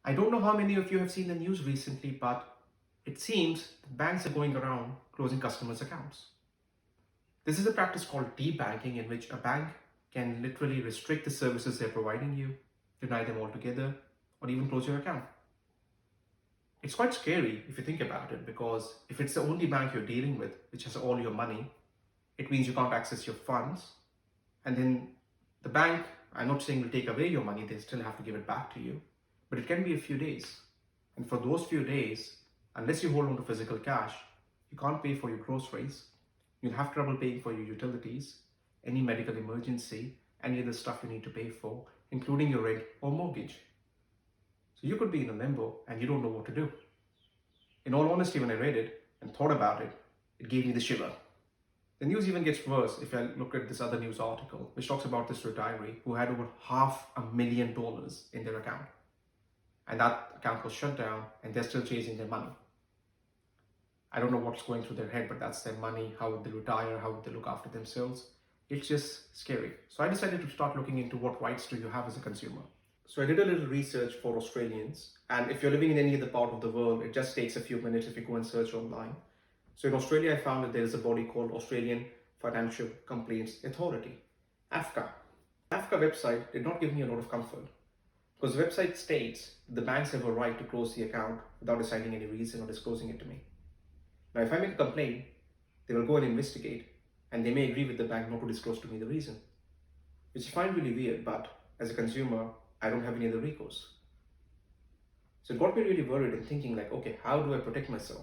I don't know how many of you have seen the news recently, but it seems banks are going around closing customers' accounts. This is a practice called debanking, in which a bank can literally restrict the services they're providing you, deny them altogether, or even close your account. It's quite scary if you think about it, because if it's the only bank you're dealing with which has all your money, it means you can't access your funds. And then the bank, I'm not saying will take away your money, they still have to give it back to you. But it can be a few days. And for those few days, unless you hold on to physical cash, you can't pay for your groceries. You'll have trouble paying for your utilities, any medical emergency, any other stuff you need to pay for, including your rent or mortgage. So you could be in a limbo and you don't know what to do. In all honesty, when I read it and thought about it, it gave me the shiver. The news even gets worse if I look at this other news article, which talks about this retiree who had over $500,000 in their account. And that account was shut down and they're still chasing their money. I don't know what's going through their head, but that's their money. How would they retire? How would they look after themselves? It's just scary. So I decided to start looking into what rights do you have as a consumer. So I did a little research for Australians. And if you're living in any other part of the world, it just takes a few minutes if you go and search online. So in Australia, I found that there is a body called Australian Financial Complaints Authority, AFCA. The AFCA website did not give me a lot of comfort, because the website states the banks have a right to close the account without deciding any reason or disclosing it to me. Now, if I make a complaint, they will go and investigate, and they may agree with the bank not to disclose to me the reason, which I find really weird, but as a consumer, I don't have any other recourse. So it got me really worried and thinking like, okay, how do I protect myself?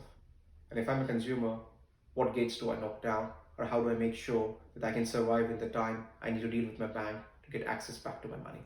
And if I'm a consumer, what gates do I knock down? Or how do I make sure that I can survive in the time I need to deal with my bank to get access back to my money?